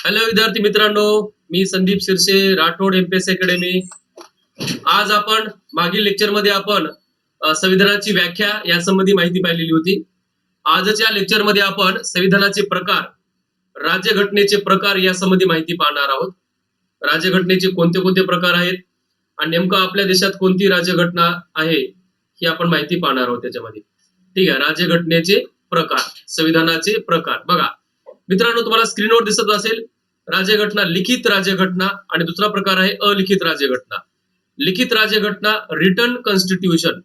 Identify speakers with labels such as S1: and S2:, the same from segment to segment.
S1: Hello विद्यार्थी मित्रांनो, मी संदीप शिरसे, Rathod MPSC academy. आज आपण मागील लेक्चरमध्ये आपण संविधानाची व्याख्या यासंबंधी माहिती पाहिलेली होती. आजच्या लेक्चरमध्ये आपण संविधानाचे प्रकार, राज्यघटनेचे प्रकार यासंबंधी माहिती पाहणार आहोत. राज्यघटनेचे कोणते कोणते प्रकार आहेत आणि नेमकं आपल्या देशात कोणती राज्यघटना आहे ही आपण माहिती पाहणार आहोत त्याच्यामध्ये. ठीक आहे, राज्यघटनेचे प्रकार, संविधानाचे प्रकार. बघा मित्रांनो, तुम्हाला स्क्रीनवर दिसत असेल राज्यघटना, लिखित राज्यघटना आणि दुसरा प्रकार आहे अलिखित राज्यघटना. लिखित राज्यघटना रिटन कॉन्स्टिट्यूशन.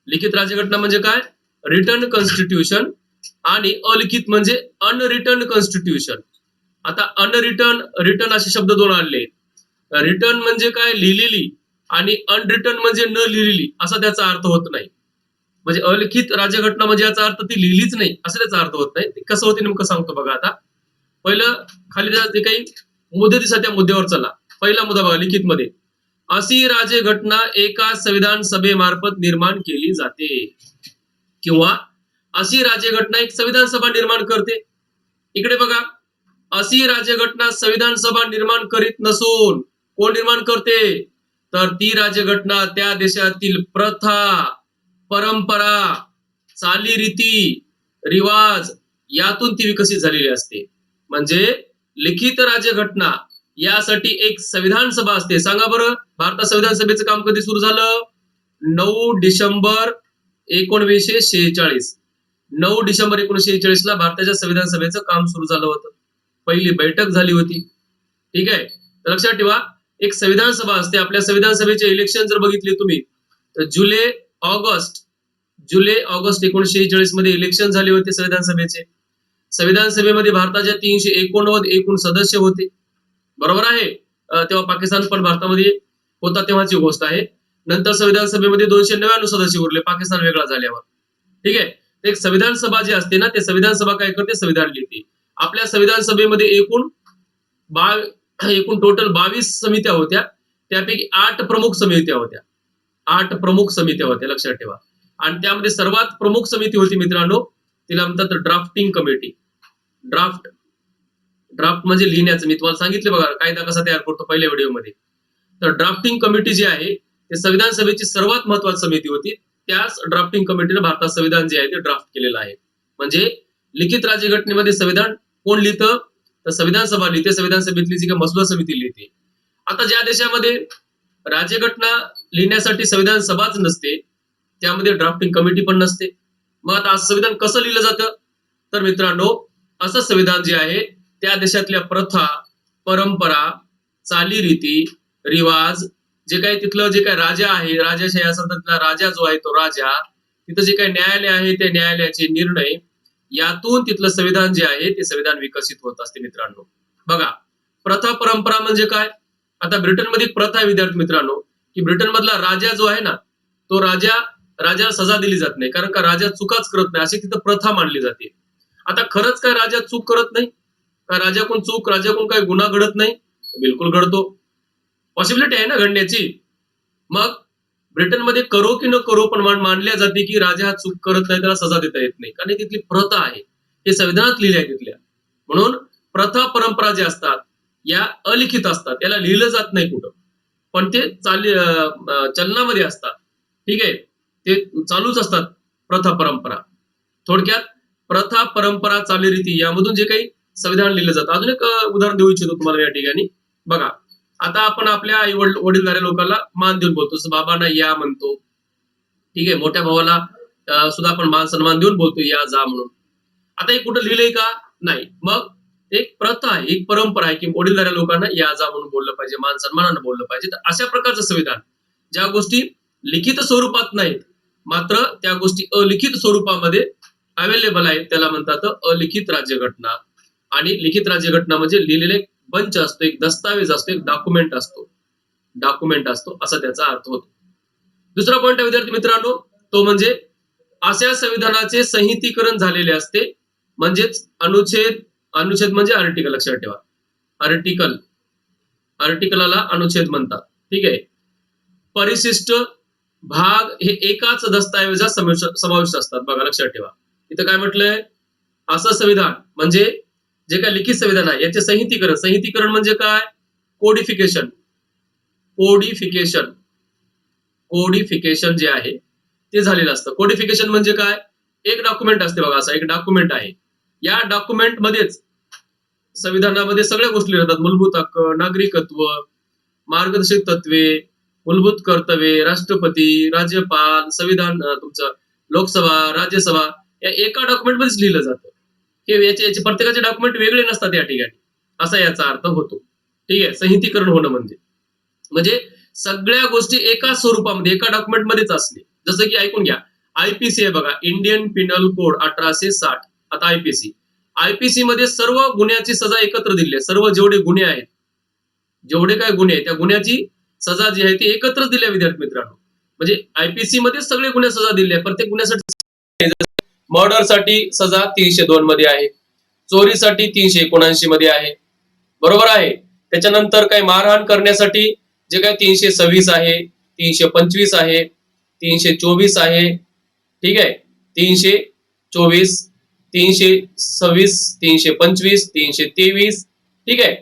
S1: लिखित राज्यघटना म्हणजे काय? Written constitution. आणि अलिखित म्हणजे अनरिटन कॉन्स्टिट्यूशन. आता अनरिटन, रिटन असे शब्द दोन आले. रिटन म्हणजे काय? लिहिलेली. आणि अनरिटन म्हणजे न लिहिलेली, असा त्याचा अर्थ होत नाही. म्हणजे अलिखित राज्यघटना म्हणजे याचा अर्थ ती लिहिलीच नाही असं त्याचा अर्थ होत नाही. ते कसं होते नेमकं सांगतो बघा. आता पहिलं खाली जे काही मुद्दे दिसतात त्या मुद्द्यावर चला. पहिला मुद्दा बघा, लिखित मध्ये अशी राज्यघटना एका संविधान सभेमार्फत निर्माण केली जाते, किंवा अशी राज्यघटना एक संविधान सभा निर्माण करते. इकडे बघा, अशी राज्यघटना संविधान सभा निर्माण करीत नसून कोण निर्माण करते? तर ती राज्यघटना त्या देशातील प्रथा, परंपरा, चालीरीती, रिवाज यातून ती विकसित झालेली असते. म्हणजे लिखित राज्यघटना यासाठी एक संविधान सभा असते. सांगा बरं, भारतात संविधान सभेचं काम कधी सुरू झालं? 9 डिसेंबर 1946. 9 डिसेंबर 1946 ला भारताच्या संविधान सभेचं काम सुरू झालं होतं. पहिली बैठक झाली होती. ठीक आहे, तर लक्षात ठेवा, एक संविधान सभा असते. आपल्या संविधान सभेचे इलेक्शन जर बघितले तुम्ही तर जुलै ऑगस्ट 1946 मध्ये इलेक्शन झाले होते संविधान सभेचे. संविधान सभेमध्ये भारताच्या 389 एकूण सदस्य होते. बरोबर आहे. तेव्हा पाकिस्तान पण भारतामध्ये होता तेव्हाची गोष्ट आहे. नंतर संविधान सभेमध्ये 299 सदस्य उरले पाकिस्तान वेगळा झाल्यावर. ठीक आहे, एक संविधान सभा जी असते ना, ते संविधान सभा काय करते? संविधान लिहिते. आपल्या संविधान सभेमध्ये एकूण टोटल 22 समित्या होत्या. त्यापैकी 8 प्रमुख समित्या होत्या. 8 प्रमुख समित्या होत्या, लक्षात ठेवा. आणि त्यामध्ये सर्वात प्रमुख समिती होती मित्रांनो, तिला म्हणतात ड्राफ्टिंग कमिटी. ड्राफ्ट म्हणजे लिहिण्याचं. मी तुम्हाला सांगितलं बघा कायदा कसा तयार करतो पहिल्या व्हिडिओमध्ये. तर ड्राफ्टिंग कमिटी जी आहे ते संविधान सभेची सर्वात महत्वाची समिती होती. त्याच ड्राफ्टिंग कमिटीने भारतात संविधान जे आहे ते ड्राफ्ट केलेलं आहे. म्हणजे लिखित राज्यघटनेमध्ये संविधान कोण लिहितं? तर संविधान सभा लिहिते. संविधान सभेतली जी काही मसुदा समिती लिहिते. आता ज्या देशामध्ये राज्यघटना लिहिण्यासाठी संविधान सभाच नसते, त्यामध्ये ड्राफ्टिंग कमिटी पण नसते. मग आता संविधान कसं लिहिलं जातं? तर मित्रांनो, असं संविधान जे आहे त्या देशातल्या प्रथा, परंपरा, चालीरीती, रिवाज, जे काही तिथलं जे काही राजा आहे, राजाशाही असेल तर तिथला राजा जो आहे तो राजा, तिथं जे काही न्यायालय आहे ते न्यायालयाचे निर्णय, यातून तिथलं संविधान जे आहे ते संविधान विकसित होत असते मित्रांनो. बघा, प्रथा परंपरा म्हणजे काय? आता ब्रिटनमध्ये प्रथा आहे विद्यार्थी मित्रांनो, की ब्रिटन मधला राजा जो आहे ना, तो राजाला सजा दिली जात नाही, कारण का राजा चुकाच करत नाही अशी तिथं प्रथा मानली जाते. आता खरंच काय राजा चूक करत नाही का? राजाकडून काही गुन्हा घडत नाही? बिलकुल घडतो. पॉसिबिलिटी आहे ना घडण्याची. मग ब्रिटनमध्ये करो की न करो पण मानल्या जाते की राजा हा चूक करत नाही, त्याला सजा देता येत नाही, कारण तिथली प्रथा आहे, हे संविधानात लिहिले आहे तिथल्या. म्हणून प्रथा परंपरा जे असतात या अलिखित असतात, त्याला लिहिलं जात नाही कुठं, पण ते चलनामध्ये असतात. ठीक आहे, ते चालूच असतात प्रथा परंपरा. थोडक्यात प्रथा परंपरा चालीरीती यामधून जे काही संविधान लिहिलं जातं. अजून एक उदाहरण देऊ इच्छितो तुम्हाला या ठिकाणी. बघा, आता आपण आपल्या आई वडीलधाऱ्या लोकांना मान देऊन बोलतो, जसं बाबांना या म्हणतो. ठीक आहे, मोठ्या भावाला सुद्धा आपण मान सन्मान देऊन बोलतो या जा म्हणून. आता हे कुठं लिहिलंय का? नाही. मग एक प्रथा आहे, एक परंपरा आहे की वडीलधाऱ्या लोकांना या जा म्हणून बोललं पाहिजे, मान सन्मानानं बोललं पाहिजे. तर अशा प्रकारचं संविधान, ज्या गोष्टी लिखित स्वरूपात नाहीत मात्र त्या गोष्टी अलिखित स्वरूपामध्ये अवेलेबल आहेत, त्याला म्हणतात अलिखित राज्यघटना. आणि लिखित राज्यघटना म्हणजे लिहिलेले एक बंच असतो, एक दस्तावेज असतो, एक डॉक्युमेंट असतो असा त्याचा अर्थ होतो. दुसरा पॉइंट आहे विद्यार्थी मित्रांनो, तो म्हणजे अशा संविधानाचे संहितीकरण झालेले असते. म्हणजेच अनुच्छेद म्हणजे आर्टिकल, लक्षात ठेवा. आर्टिकलला अनुच्छेद म्हणतात. ठीक आहे, परिशिष्ट भाग हे एकाच दस्तावेजात समाविष्ट असतात. बघा लक्षात ठेवा, इथं काय म्हटलंय? असं संविधान म्हणजे जे काय लिखित संविधान आहे याचे संहितीकरण म्हणजे काय? कोडिफिकेशन कोडिफिकेशन कोडिफिकेशन जे आहे ते झालेलं असतं. कोडिफिकेशन म्हणजे काय? एक डॉक्युमेंट असते बघा, असं एक डॉक्युमेंट आहे. या डॉक्युमेंट मध्येच संविधानामध्ये सगळ्या गोष्टी राहतात. मूलभूत हक्क, नागरिकत्व, मार्गदर्शक तत्वे, मूलभूत कर्तव्ये, राष्ट्रपती, राज्यपाल, संविधान, तुमचं लोकसभा, राज्यसभा या एका डॉक्युमेंट मध्येच लिहिलं जातं. हे याचे प्रत्येकाचे डॉक्युमेंट वेगळे नसतात या ठिकाणी, असा याचा अर्थ होतो. ठीक आहे, संहितीकरण होणं म्हणजे सगळ्या गोष्टी एका स्वरूपामध्ये एका डॉक्युमेंट मध्येच असणे. जसं की ऐकून घ्या, आयपीसी आहे बघा, इंडियन पिनल कोड 1860. आता आयपीसी मध्ये सर्व गुन्ह्याची सजा एकत्र दिली आहे. सर्व जेवढे गुन्हे आहेत, जेवढे काय गुन्हे आहेत त्या गुन्ह्याची सजा जी आहे ती एकत्र दिली आहे विद्यार्थी मित्रांनो. म्हणजे आयपीसी मध्ये सगळे गुन्हे सजा दिले आहे. प्रत्येक गुन्ह्यासाठी मर्डरसाठी सजा 302 मध्ये आहे, चोरीसाठी 379 मध्ये आहे, बरोबर आहे. त्याच्यानंतर काही मारहाण करण्यासाठी जे काय 326 आहे, 325 आहे, 324 आहे, ठीक आहे, 324, 326, 325, 323, ठीक आहे.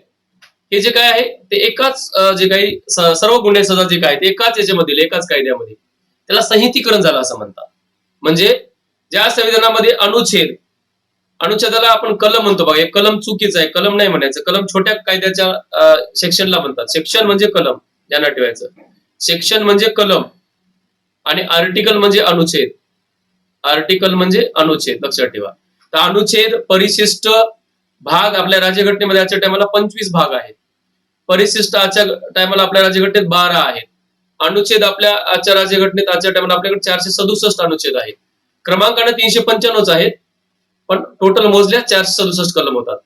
S1: हे जे काय आहे ते एकाच जे काही सर्व गुन्हे सजा जे काय ते एकाच याच्यामध्ये एकाच कायद्यामध्ये, त्याला संहितीकरण झालं असं म्हणतात. म्हणजे ज्या संविधानामध्ये अनुच्छेदाला आपण कलम म्हणतो बघा, हे कलम चुकीचं आहे, कलम नाही म्हणायचं. कलम छोट्या कायद्याच्या सेक्शनला म्हणतात. सेक्शन म्हणजे कलम, ध्यानात ठेवायचं. सेक्शन म्हणजे कलम आणि आर्टिकल म्हणजे अनुच्छेद. आर्टिकल म्हणजे अनुच्छेद, लक्षात ठेवा. तर अनुच्छेद, परिशिष्ट भाग आपल्या राज्यघटनेमध्ये आजच्या टायमाला 25 भाग आहेत. परिशिष्ट आजच्या टायमाला आपल्या राज्यघटनेत 12 आहेत. अनुच्छेद आपल्या आजच्या राज्यघटनेत आजच्या टायमाला आपल्याकडे 467 अनुच्छेद आहेत. क्रमांकाने 395 आहेत, पण टोटल मोजल्या 467 कलम होतात.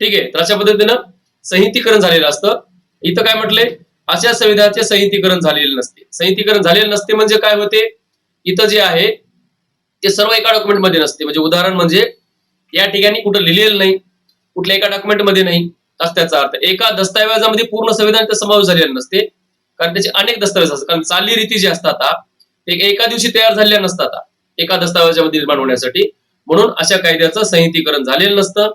S1: ठीक आहे, तर अशा पद्धतीनं संहितीकरण झालेलं असतं. इथं काय म्हटले, अशा संविधानाचे संहितीकरण झालेले नसते. संहितीकरण झालेले नसते म्हणजे काय होते, इथं जे आहे ते सर्व एका डॉक्युमेंट मध्ये नसते. म्हणजे उदाहरण म्हणजे या ठिकाणी कुठं लिहिलेलं नाही, कुठल्या एका डॉक्युमेंट मध्ये नाही, असं त्याचा अर्थ. एका दस्तावेजामध्ये पूर्ण संविधानाचा समावेश झालेला नसते, कारण त्याचे अनेक दस्तावेज असतात. कारण चालीरीती जे असतात ते एका दिवशी तयार झालेल्या नसतात एका दस्तावेजामध्ये निर्माण होण्यासाठी. म्हणून अशा कायद्याचं संहितीकरण झालेलं नसतं.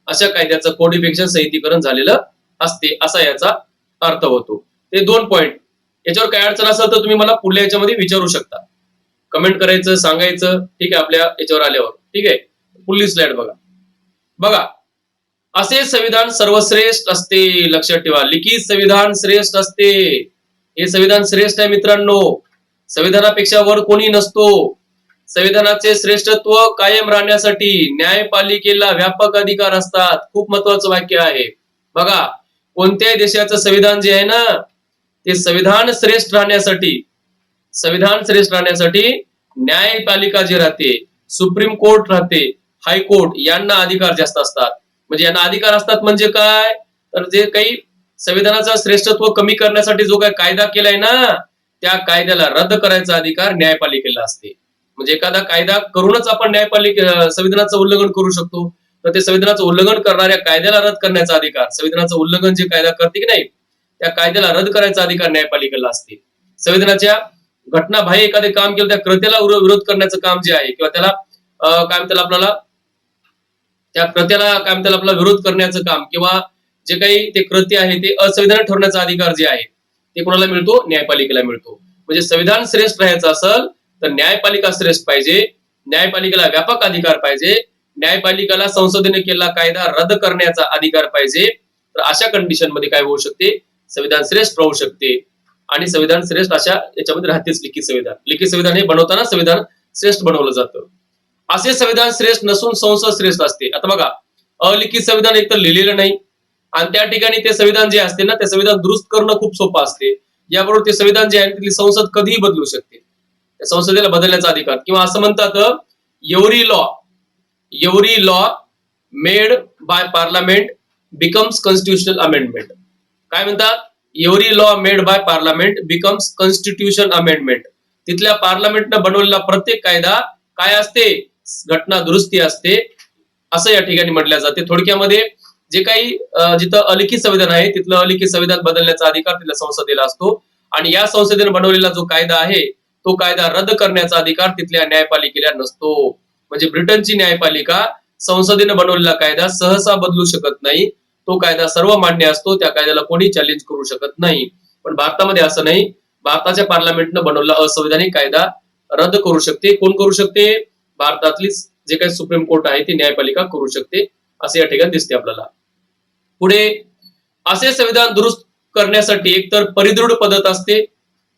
S1: अशा कायद्याचं कोडिफिकेशन संहितीकरण झालेलं असते, असा याचा अर्थ होतो. ते 2 पॉइंट. याच्यावर काय अडचण असेल तर तुम्ही मला पुढल्या याच्यामध्ये विचारू शकता, कमेंट करायचं, सांगायचं. ठीक आहे, आपल्या याच्यावर आल्यावर. ठीक आहे, पुढली स्लाइड बघा. असे संविधान सर्वश्रेष्ठ असते, लक्षात ठेवा. लिखित संविधान श्रेष्ठ असते. हे संविधान श्रेष्ठ आहे मित्रांनो. संविधानापेक्षा वर कोणी नसतो. संविधानाचे श्रेष्ठत्व कायम राहण्यासाठी न्यायपालिकेला व्यापक अधिकार असतात. खूप महत्वाचं वाक्य आहे बघा. कोणत्याही देशाचं संविधान जे आहे ना, ते संविधान श्रेष्ठ राहण्यासाठी न्यायपालिका जे राहते, सुप्रीम कोर्ट राहते, हायकोर्ट, यांना अधिकार जास्त असतात. म्हणजे यांना अधिकार असतात म्हणजे काय, तर जे काही संविधानाचं श्रेष्ठत्व कमी करण्यासाठी जो काही कायदा केलाय ना, त्या कायद्याला रद्द करायचा अधिकार न्यायपालिकेला असते. म्हणजे एखादा कायदा करूनच आपण संविधानाचं उल्लंघन करू शकतो, तर ते संविधानाचं उल्लंघन करणाऱ्या कायद्याला रद्द करण्याचा अधिकार, संविधानाचं उल्लंघन जे कायदा करते की नाही त्या कायद्याला रद्द करायचा अधिकार न्यायपालिकेला असते. संविधानाच्या घटनाबाह्य एखादे काम केलं त्या कृत्याला विरोध करण्याचं काम जे आहे, किंवा त्याला काय म्हणतात आपल्याला, त्या कृत्याला काय म्हणतात आपला विरोध करण्याचं काम, किंवा जे काही ते कृत्य आहे ते असंविधानिक ठरवण्याचा अधिकार जे आहे ते कोणाला मिळतो, न्यायपालिकेला मिळतो. म्हणजे संविधान श्रेष्ठ राहायचं असेल तर न्यायपालिका श्रेष्ठ पाहिजे, न्यायपालिकेला व्यापक अधिकार पाहिजे, न्यायपालिकेला संसदेने केलेला कायदा रद्द करण्याचा अधिकार पाहिजे. तर अशा कंडिशन मध्ये काय होऊ शकते, संविधान श्रेष्ठ राहू शकते. आणि संविधान श्रेष्ठ अशा याच्यामध्ये राहतेच लिखित संविधान हे बनवताना संविधान श्रेष्ठ बनवलं जातं. असे संविधान श्रेष्ठ नसून संसद श्रेष्ठ असते. आता बघा, अलिखित संविधान एकतर लिहिलेलं नाही, आणि त्या ठिकाणी ते संविधान जे असते ना, ते संविधान दुरुस्त करणं खूप सोपं असते. याबरोबर ते संविधान जे आहे तिथली संसद कधीही बदलू शकते. त्या संसदेला बदलण्याचा अधिकार, किंवा असं म्हणतात every law made by parliament becomes constitutional amendment. काय म्हणतात, every law made by parliament becomes constitution amendment. तिथल्या पार्लमेंटनं बनवलेला प्रत्येक कायदा काय असते, घटना दुरुस्ती असते, असं या ठिकाणी म्हटलं जाते. थोडक्यामध्ये जे काही जिथं अलिखित संविधान आहे तिथलं अलिखित संविधान बदलण्याचा अधिकार तिथल्या संसदेला असतो, आणि या संसदेने बनवलेला जो कायदा आहे तो कायदा रद्द करण्याचा अधिकार तिथल्या न्यायपालिकेला नसतो. म्हणजे ब्रिटनची न्यायपालिका संसदेने बनवलेला कायदा सहसा बदलू शकत नाही. तो कायदा सर्व मान्य असतो, त्या कायद्याला कोणी चॅलेंज करू शकत नाही. पण भारतामध्ये असं नाही. भारताच्या पार्लमेंटनं बनवलेला असंवैधानिक कायदा रद्द करू शकते. कोण करू शकते? भारतातली जे काही सुप्रीम कोर्ट आहे ती न्यायपालिका करू शकते, असे या ठिकाणी दिसते आपल्याला. पुढे असे संविधान दुरुस्त करण्यासाठी एकतर परिदृढ पद्धत असते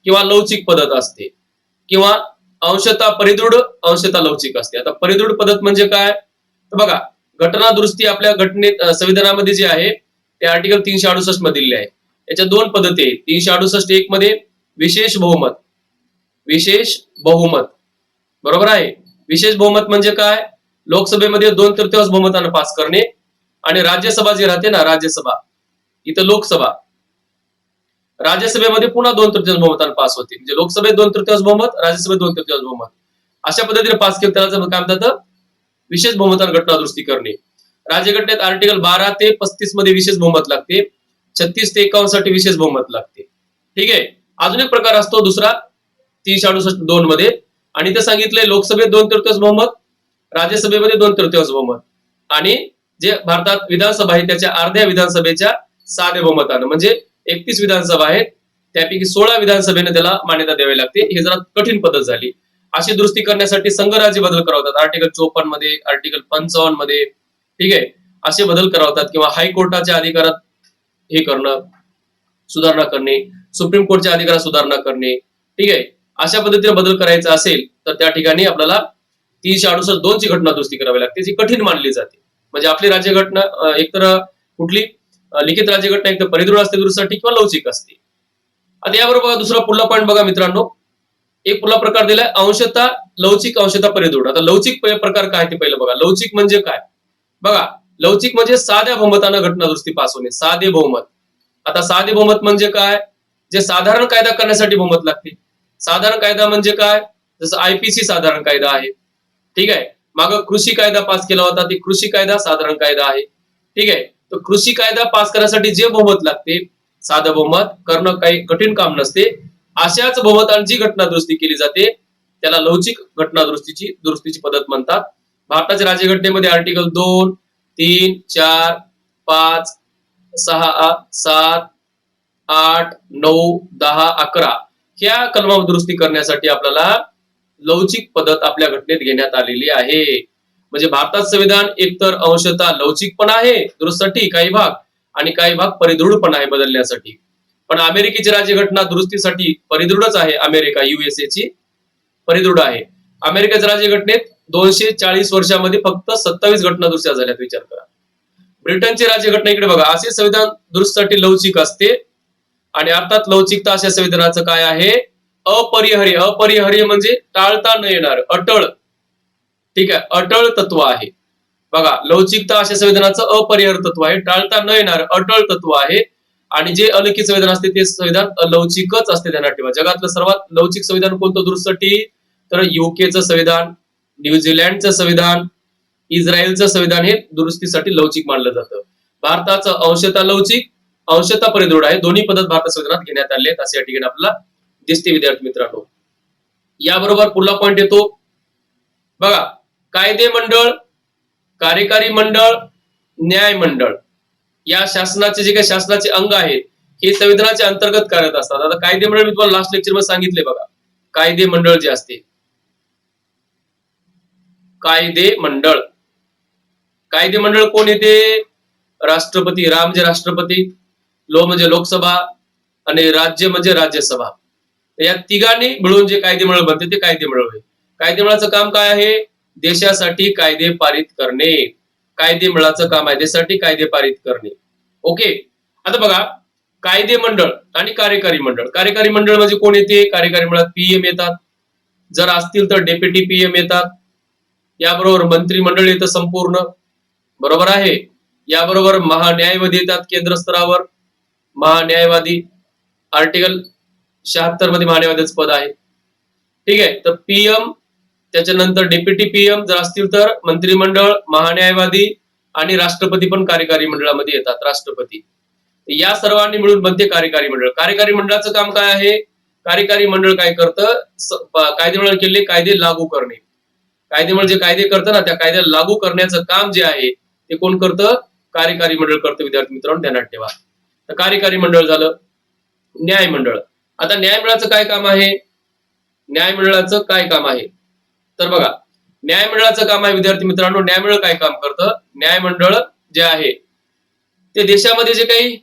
S1: किंवा लवचिक पद्धत असते, किंवा अंशतः परिदृढ अंशतः लवचिक असते. आता परिदृढ पद्धत म्हणजे काय? तर बघा, घटना दुरुस्ती आपल्या घटनेत संविधानामध्ये जे आहे ते आर्टिकल 368 मध्ये दिलेले आहे. याच्या दोन पद्धती आहेत. 368 मध्ये विशेष बहुमत, विशेष बहुमत, बरोबर आहे. विशेष बहुमत म्हणजे काय? लोकसभेमध्ये 2/3 बहुमतानं पास करणे, आणि राज्यसभा जी राहते ना, राज्यसभा, इथं लोकसभा, राज्यसभेमध्ये पुन्हा 2/3 बहुमतानं पास होते. म्हणजे लोकसभेत 2/3 बहुमत, राज्यसभेत 2/3 बहुमत, अशा पद्धतीने पास केलं त्याला काय म्हणतात? विशेष बहुमतानं घटना दुरुस्ती करणे. राज्यघटनेत आर्टिकल 12 ते 35 मध्ये विशेष बहुमत लागते, 36 ते 51 साठी विशेष बहुमत लागते. ठीक आहे. अजून एक प्रकार असतो दुसरा 368(2) मध्ये, आणि ते सांगितलंय लोकसभेत 2/3 बहुमत, राज्यसभेमध्ये 2/3 बहुमत, आणि जे भारतात विधानसभा आहे त्याच्या अर्ध्या विधानसभेच्या साध्या बहुमतानं, म्हणजे 31 विधानसभा आहेत त्यापैकी 16 विधानसभेने त्याला मान्यता द्यावी लागते. हे जरा कठीण पद्धत झाली. अशी दुरुस्ती करण्यासाठी संघराज्य बदल करावतात आर्टिकल 54 मध्ये, आर्टिकल 55 मध्ये. ठीक आहे. असे बदल करावतात, किंवा हायकोर्टाच्या अधिकारात हे करणं, सुधारणा करणे, सुप्रीम कोर्टच्या अधिकारात सुधारणा करणे. ठीक आहे. अशा पद्धतीने बदल करायचा असेल तर त्या ठिकाणी आपल्याला 368(2) ची घटना दुरुस्ती करावी लागते, जी कठीण मानली जाते. म्हणजे आपली राज्यघटना एकतर कुठली लिखित राज्यघटना एकतर परिदृढ असते दुरुस्तीसाठी, किंवा लवचिक असते. आता याबरोबर दुसरा पुढला पॉईंट बघा मित्रांनो, एक पुढला प्रकार दिलाय अंशतः लवचिक, अंशतः परिदृढ. आता लवचिक प्रकार काय ते पहिलं बघा. लवचिक म्हणजे काय? बघा, लवचिक म्हणजे साध्या बहुमतानं घटना दुरुस्ती पास होणे, साधे बहुमत. आता साधे बहुमत म्हणजे काय? जे साधारण कायदा करण्यासाठी बहुमत लागते. साधारण कायदा म्हणजे काय? जसं आयपीसी साधारण कायदा आहे. ठीक आहे. मागं कृषी कायदा पास केला होता, ते कृषी कायदा साधारण कायदा आहे. ठीक आहे. तर कृषी कायदा पास करण्यासाठी जे बहुमत लागते, साधं बहुमत करणं काही कठीण काम नसते. अशाच बहुमतांची घटना दुरुस्ती केली जाते, त्याला लवचिक घटना दुरुस्तीची पद्धत म्हणतात. भारताच्या राज्यघटनेमध्ये आर्टिकल 2, 3, 4, 5, 6, 7, 8, 9, 10, 11 ह्या कलमा दुरुस्ती करण्यासाठी आपल्याला लवचिक पद्धत आपल्या घटनेत घेण्यात आलेली आहे. म्हणजे भारतात संविधान एकतर अंशतः लवचिक पण आहे दुरुस्तीसाठी काही भाग, आणि काही भाग परिदृढ पण आहे बदलण्यासाठी. पण अमेरिकेची राज्यघटना दुरुस्तीसाठी परिदृढच आहे. अमेरिका, USA ची परिदृढ आहे. अमेरिकेच्या राज्यघटनेत 240 वर्षामध्ये फक्त 27 घटना दुरुस्त्या झाल्यात, विचार करा. ब्रिटनची राज्यघटना इकडे बघा, असे संविधान दुरुस्तीसाठी लवचिक असते, आणि अर्थात लवचिकता अशा संविधानाचं काय आहे? अपरिहार्य. अपरिहार्य म्हणजे टाळता न येणार, अटळ. ठीक आहे, अटळ तत्व आहे. बघा, लवचिकता अशा संविधानाचं अपरिहार्य तत्व आहे, टाळता न येणार अटळ तत्व आहे. आणि जे अलिखित संविधान असते ते संविधान अलौकिकच असते, ध्यानात ठेवा. जगातलं सर्वात लवचिक संविधान कोणतं दुरुस्तीसाठी? तर युकेचं संविधान, न्यूझीलंडचं संविधान, इस्रायलचं संविधान हे दुरुस्तीसाठी लवचिक मानलं जातं. भारताचं अंशतः लवचिक, अंशतः परिदृढ आहे. दोन्ही पद्धत भारत संविधानात घेण्यात आले आहेत, असे या ठिकाणी आपल्याला दिसते विद्यार्थी मित्रांनो. याबरोबर पुढला पॉईंट येतो बघा, कायदे मंडळ, कार्यकारी मंडळ, न्याय मंडळ या शासनाचे जे काही शासनाचे अंग आहेत हे संविधानाच्या अंतर्गत कार्यरत असतात. आता कायदे मंडळ मी तुम्हाला लास्ट लेक्चर मध्ये सांगितले बघा. कायदे मंडळ जे असते, कायदे मंडळ, कायदे मंडळ कोण येते? राष्ट्रपती. रा म्हणजे राष्ट्रपती, लो म्हणजे लोकसभा, आणि राज्य म्हणजे राज्यसभा. या तिघांनी मिळून जे कायदे मंडळ बनते ते कायदे मंडळ होय. कायदे मंडळाचं काम काय आहे? देशासाठी कायदे पारित करणे. कायदे मंडळाचं काम आहे देशासाठी कायदे पारित करणे. ओके. आता बघा, कायदे मंडळ आणि कार्यकारी मंडळ. कार्यकारी मंडळ म्हणजे कोण येते? कार्यकारी मंडळात PM येतात, जर असतील तर डेप्युटी PM येतात. याबरोबर मंत्रिमंडळ येतं संपूर्ण, बरोबर आहे. याबरोबर महान्यायवादी येतात केंद्र स्तरावर, महान्यायवादी. आर्टिकल 76 मध्ये महान्यायवादीचं पद आहे. ठीक आहे. तर PM, त्याच्यानंतर डेप्युटी PM जर असतील तर मंत्रिमंडळ, महान्यायवादी, आणि राष्ट्रपती पण कार्यकारी मंडळामध्ये येतात, राष्ट्रपती. या सर्वांनी मिळून बनते कार्यकारी मंडळ. कार्यकारी मंडळाचं काम काय आहे? कार्यकारी मंडळ काय करतं? कायदे मंडळ केलेले कायदे लागू करणे. कायदेमंडळ जे कायदे करतं ना, त्या कायद्याला लागू करण्याचं काम जे आहे ते कोण करतं? कार्यकारी मंडळ करतं. विद्यार्थी मित्रांनो ध्यानात ठेवा. तर कार्यकारी मंडळ झालं. न्यायमंडळ. आता न्यायमंडळाचं काय काम आहे? न्यायमंडळाचं काय काम आहे? तर बघा, न्यायमंडळाचं काम आहे विद्यार्थी मित्रांनो, न्यायमंडळ काय काम करतं? न्यायमंडळ जे आहे ते देशामध्ये जे काही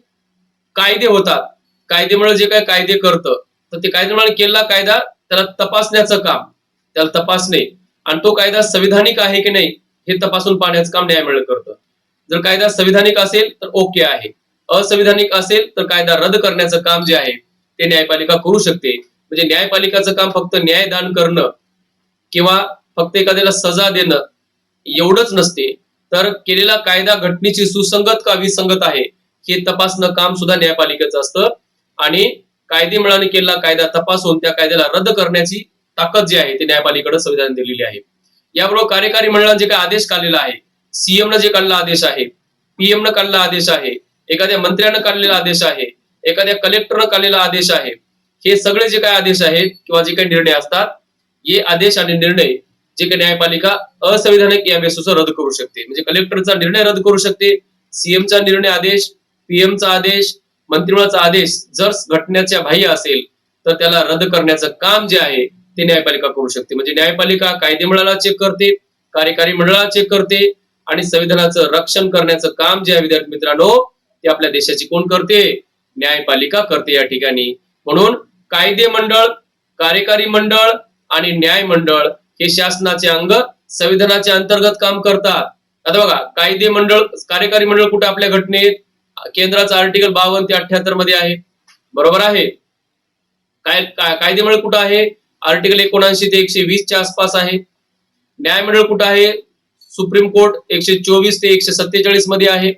S1: कायदे होतात, कायदेमंडळ जे काही कायदे करतं, तर ते कायदेमंडळ केलेला कायदा त्याला तपासण्याचं काम, त्याला तपासणे आणि तो कायदा संविधानिक आहे की नाही हे तपासून पाहण्याचं काम न्यायमंडळ करतं. जर कायदा संविधानिक असेल तर ओके आहे, असंविधानिक असेल तर कायदा रद्द करण्याचं काम जे आहे ते न्यायपालिका करू शकते. म्हणजे न्यायपालिकाचं काम फक्त न्यायदान करणं किंवा फक्त एखाद्याला सजा देणं एवढंच नसते, तर केलेला कायदा घटनेची सुसंगत का विसंगत आहे हे तपासणं काम सुद्धा न्यायपालिकेचं असतं. आणि कायदेमंडळाने केलेला कायदा तपासून त्या कायद्याला रद्द करण्याची ताकद जी आहे ती न्यायपालिकेकडे संविधान दिलेली आहे. याबरोबर कार्यकारी मंडळाने जे काही आदेश काढलेला आहे, सीएम न जे काढलेला आदेश आहे, पीएम न काढलेला आदेश आहे, एखाद्या मंत्र्यानं काढलेला आदेश आहे, एखाद्या कलेक्टरनं काढलेला आदेश आहे, हे सगळे जे काही आदेश आहेत किंवा जे काही निर्णय असतात, हे आदेश आणि निर्णय जे काही न्यायपालिका असंविधानिक या बेसिसवर रद्द करू शकते. म्हणजे कलेक्टरचा निर्णय रद्द करू शकते, सीएमचा निर्णय आदेश, पीएमचा आदेश, मंत्रिमंडळाचा आदेश जर घटनेच्या बाह्य असेल तर त्याला रद्द करण्याचं काम जे आहे ते न्यायपालिका करू शकते. म्हणजे न्यायपालिका कायदेमंडळाला चेक करते, कार्यकारी मंडळाला चेक करते आणि संविधानाचं रक्षण करण्याचं काम जे आहे विद्यार्थी मित्रांनो ते आपल्या देशाची कोण करते? न्यायपालिका करते या ठिकाणी. म्हणून कायदे मंडळ, कार्यकारी मंडळ आणि न्याय मंडळ हे शासनाचे अंग संविधानाच्या अंतर्गत काम करतात. आता बघा, कायदे मंडळ, कार्यकारी मंडळ कुठे आपल्या घटनेत? केंद्राचा आर्टिकल 52 ते 78 मध्ये आहे, बरोबर आहे. कायदे मंडळ कुठं आहे? आर्टिकल 79 ते 120 च्या आसपास आहे. न्यायमंडळ कुठं आहे? सुप्रीम कोर्ट 124 ते 147 मध्ये आहे.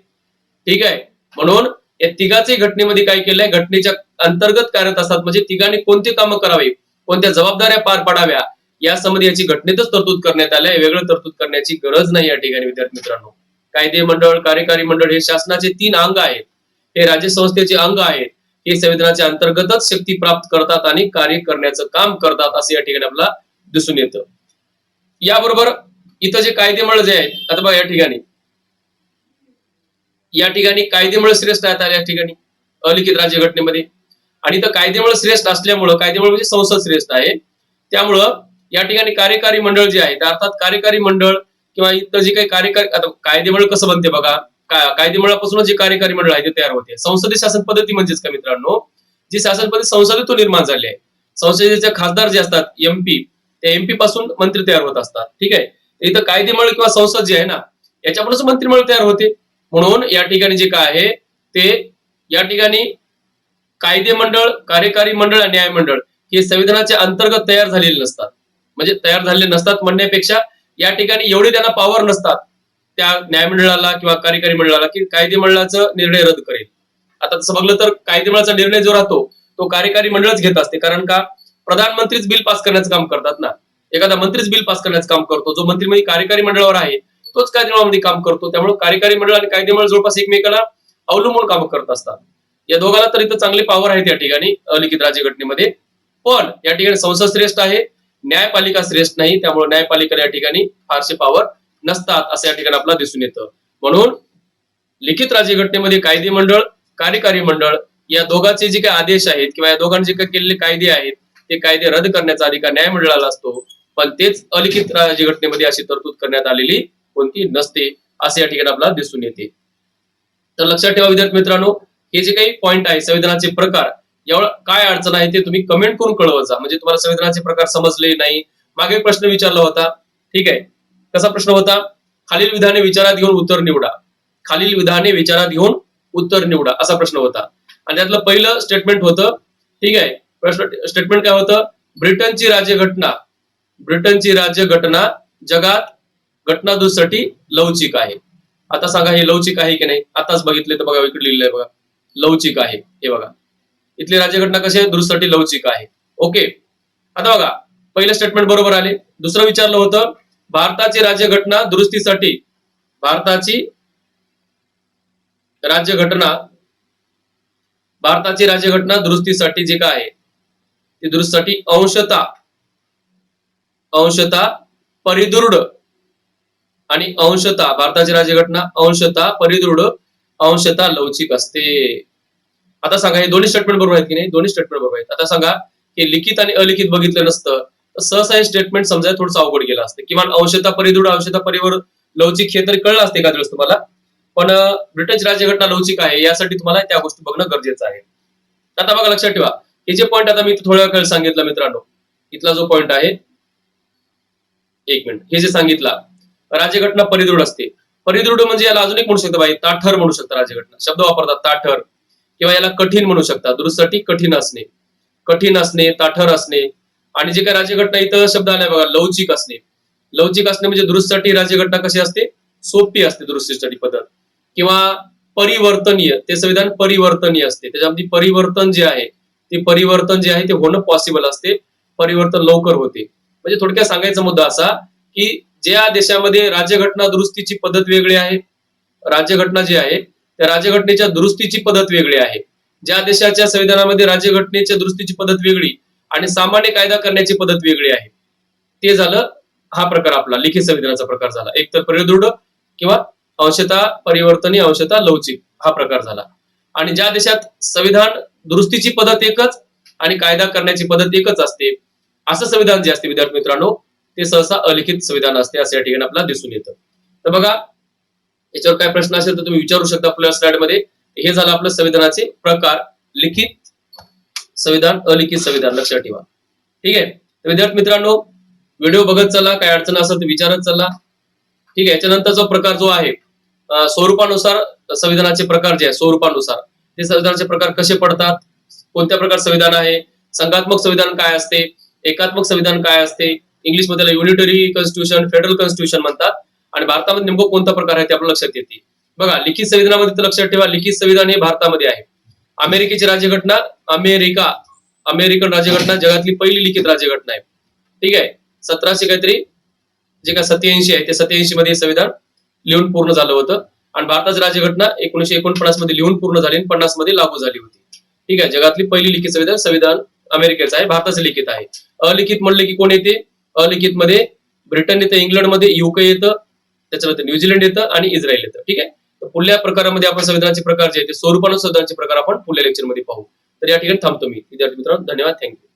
S1: ठीक आहे. म्हणून या तिघाचे घटनेमध्ये काय केलंय? घटनेच्या अंतर्गत कार्यरत असतात. म्हणजे तिघांनी कोणते कामं करावे, कोणत्या जबाबदाऱ्या पार पाडाव्या या संबंधी याची घटनेतच तरतूद करण्यात आल्या. वेगळं तरतूद करण्याची गरज नाही या ठिकाणी विद्यार्थी मित्रांनो. कायदे मंडळ, कार्यकारी मंडळ हे शासनाचे 3 अंग आहेत, हे राज्य संस्थेचे अंग आहेत, हे संविधानाच्या अंतर्गतच शक्ती प्राप्त करतात आणि कार्य करण्याचं काम करतात असं या ठिकाणी आपल्याला दिसून येतं. याबरोबर इथं जे कायदेमंडळ जे आहेत, आता बघा या ठिकाणी कायदेमंडळ श्रेष्ठ आहेत या ठिकाणी अलिखित राज्यघटनेमध्ये. आणि इथं कायदेमंडळ श्रेष्ठ असल्यामुळं, कायदेमंडळ म्हणजे संसद श्रेष्ठ आहे, त्यामुळं या ठिकाणी कार्यकारी मंडळ जे आहे, अर्थात कार्यकारी मंडळ किंवा इथं जे काही कार्यकारी, आता कायदेमंडळ कसं बनते बघा, कायदेमंडळापासूनच जे कार्यकारी मंडळ आहे ते तयार होते. संसदीय शासन पद्धती म्हणजेच का मित्रांनो, जी शासन पद्धती संसदेतून निर्माण झाली आहे. संसदेचे खासदार जे असतात एमपी, त्या एमपी पासून मंत्री तयार होत असतात. ठीक आहे. इथं कायदेमंडळ किंवा संसद जे आहे ना, याच्यापासूनच मंत्रिमंडळ तयार होते. म्हणून या ठिकाणी जे काय आहे ते या ठिकाणी कायदे मंडळ, कार्यकारी मंडळ आणि न्यायमंडळ हे संविधानाच्या अंतर्गत तयार झालेले नसतात. म्हणजे तयार झालेले नसतात म्हणण्यापेक्षा या ठिकाणी एवढे त्यांना पॉवर नसतात त्या न्यायमंडळाला किंवा कार्यकारी मंडळाला की कायदे मंडळाचा निर्णय रद्द करेल. आता तसं बघलं तर कायदे मंडळाचा निर्णय जो राहतो तो कार्यकारी मंडळच घेत असते. कारण का? प्रधानमंत्रीच बिल पास करण्याचं काम करतात ना, एखादा मंत्रीच बिल पास करण्याचं काम करतो. जो मंत्री म्हणजे कार्यकारी मंडळावर आहे तोच कायदेमंडळामध्ये काम करतो. त्यामुळे कार्यकारी मंडळ आणि कायदे मंडळ जवळपास एकमेकाला अवलंबून काम करत असतात. या दोघांना तर इथं चांगली पॉवर आहे या ठिकाणी अलिखित राज्यघटनेमध्ये. पण या ठिकाणी संसद श्रेष्ठ आहे, न्यायपालिका श्रेष्ठ नाही. त्यामुळे न्यायपालिकेला या ठिकाणी फारसे पॉवर नसतात असं या ठिकाणी आपल्याला दिसून येतं. म्हणून लिखित राज्यघटनेमध्ये कायदे मंडळ, कार्यकारी मंडळ या दोघांचे जे काही आदेश आहेत किंवा या दोघांचे जे काही केलेले कायदे आहेत ते कायदे रद्द करण्याचा अधिकार न्यायमंडळाला असतो. पण तेच अलिखित राज्यघटनेमध्ये अशी तरतूद करण्यात आलेली कोणती नसते असे या ठिकाणी आपल्याला दिसून येते. तर लक्षात ठेवा विद्यार्थी मित्रांनो, हे जे काही पॉइंट आहे संविधानाचे प्रकार, यावर काय अडचण आहे ते तुम्ही कमेंट करून कळवत जा. म्हणजे तुम्हाला संविधानाचे प्रकार समजले नाही. मागे प्रश्न विचारला होता. ठीक आहे. कसा प्रश्न होता? खालील विधाने विचारात घेऊन उत्तर निवडा. खालील विधाने विचारात घेऊन उत्तर निवडा असा प्रश्न होता. आणि त्यातलं पहिलं स्टेटमेंट होतं. ठीक आहे. प्रश्न स्टेटमेंट काय होतं? ब्रिटनची राज्यघटना जगात घटनादुरुस्तीसाठी लवचिक आहे. आता सांगा हे लवचिक आहे की नाही? आताच बघितले तर बघा इकडे लिहिलंय बघा, लवचिक आहे. हे बघा इथली राज्यघटना कशी आहे? दुरुस्तीसाठी लवचिक आहे. ओके. आता बघा पहिलं स्टेटमेंट बरोबर आले. दुसरं विचारलं होतं भारताची राज्यघटना दुरुस्तीसाठी, भारताची राज्यघटना दुरुस्तीसाठी जे काय आहे ते दुरुस्तीसाठी अंशतः परिदृढ आणि अंशतः, भारताची राज्यघटना अंशतः परिदृढ अंशतः लवचिक असते. आता सांगा हे दोन्ही स्टेटमेंट बरोबर आहेत की नाही? दोन्ही स्टेटमेंट बरोबर आहेत. आता सांगा की लिखित आणि अलिखित बघितलं नसतं तर सहसा हे स्टेटमेंट समजायला थोडंसं अवघड गेलं असतं. किमान अंशतः परिदृढ अंशतः परिवर लवचिक हे तरी कळलं असते एखाद्या वेळेस तुम्हाला. पण ब्रिटनची राज्यघटना लवचिक आहे यासाठी तुम्हाला त्या गोष्टी बघणं गरजेचं आहे. आता बघा लक्षात ठेवा हे जे पॉईंट आता मी थोड्या वेळ सांगितलं मित्रांनो, इथला जो पॉईंट आहे, एक मिनिट, हे जे सांगितलं राज्यघटना परिदृढ असते. परिदृढ म्हणजे याला अजून एक म्हणू शकतो बाई, ताठर म्हणू शकता राज्यघटना, शब्द वापरतात ताठर, किंवा याला कठीण म्हणू शकता. दुरुस्तीसाठी कठीण असणे, कठीण असणे, ताठर असणे. आणि जे काही राज्यघटना इथं शब्द आलाय बघा लवचिक असणे. लवचिक असणे म्हणजे दुरुस्तीसाठी राज्यघटना कशी असते? सोपी असते दुरुस्तीसाठी पद्धत. किंवा परिवर्तनीय, ते संविधान परिवर्तनीय असते. त्याच्यामध्ये परिवर्तन जे आहे ते होणं पॉसिबल असते, परिवर्तन लवकर होते. म्हणजे थोडक्यात सांगायचा मुद्दा असा की ज्या देशामध्ये राज्यघटना दुरुस्तीची पद्धत वेगळी आहे, राज्यघटना जी आहे त्या राज्यघटनेच्या दुरुस्तीची पद्धत वेगळी आहे. ज्या देशाच्या संविधानामध्ये राज्यघटनेच्या दुरुस्तीची पद्धत वेगळी आणि सामान्य कायदा करण्याची पद्धत वेगळी आहे, ते झालं हा प्रकार आपला लिखित संविधानाचा प्रकार झाला. एक तर परिदृढ किंवा अंशतः परिवर्तनीय अंशतः लवचिक हा प्रकार झाला. आणि ज्या देशात संविधान दुरुस्तीची पद्धत एकच आणि कायदा करण्याची पद्धत एकच असते, असं संविधान जे असते विद्यार्थी मित्रांनो ते सहसा अलिखित संविधान असते, असं या ठिकाणी आपल्याला दिसून येतं. तर बघा याच्यावर काय प्रश्न असेल तर तुम्ही विचारू शकता आपल्या स्लाइड मध्ये. हे झालं आपलं संविधानाचे प्रकार, लिखित संविधान, अलिखित संविधान, लक्षात ठेवा. ठीक आहे. तर विद्यार्थी मित्रांनो व्हिडिओ बघत चला, काय अडचण असेल तर विचारत चला. ठीक आहे. याच्यानंतरचा प्रकार जो आहे स्वरूपानुसार संविधानाचे प्रकार जे आहे स्वरूपानुसार ते संविधानाचे प्रकार कसे पडतात, कोणत्या प्रकार संविधान आहे, संघात्मक संविधान काय असते, एकात्मक संविधान काय असते, इंग्लिश मध्ये युनिटरी कॉन्स्टिट्यूशन, फेडरल कॉन्स्टिट्यूशन म्हणतात. आणि भारतामध्ये नेमकं कोणता प्रकार आहे ते आपल्याला लक्षात येते. बघा लिखित संविधानामध्ये तर लक्षात ठेवा लिखित संविधान हे भारतामध्ये आहे. अमेरिकेची राज्यघटना, अमेरिकन राज्यघटना जगातली पहिली लिखित राज्यघटना आहे. ठीक आहे. 1700 काहीतरी जे काय 87 आहे ते 87 मध्ये संविधान लिहून पूर्ण झालं होतं. आणि भारताची राज्यघटना 1949 मध्ये लिहून पूर्ण झाली आणि 50 मध्ये लागू झाली होती. ठीक आहे. जगातली पहिली लिखित संविधान अमेरिकेचं आहे, भारताचं लिखित आहे. अलिखित म्हणले की कोण येते? अलिखित मध्ये ब्रिटन येतं, इंग्लंड मध्ये युके येतं, त्याच्यानंतर न्यूझीलंड येतं आणि इस्रायल येतं. ठीक आहे. तर पुढल्या प्रकारामध्ये आपण संविधानाचे प्रकार जे आहेत ते स्वरूपानुसार संविधानाचे प्रकार आपण पुढल्या लेक्चरमध्ये पाहू. तर या ठिकाणी थांबतो मी विद्यार्थी मित्रांनो. धन्यवाद, थँक्यू.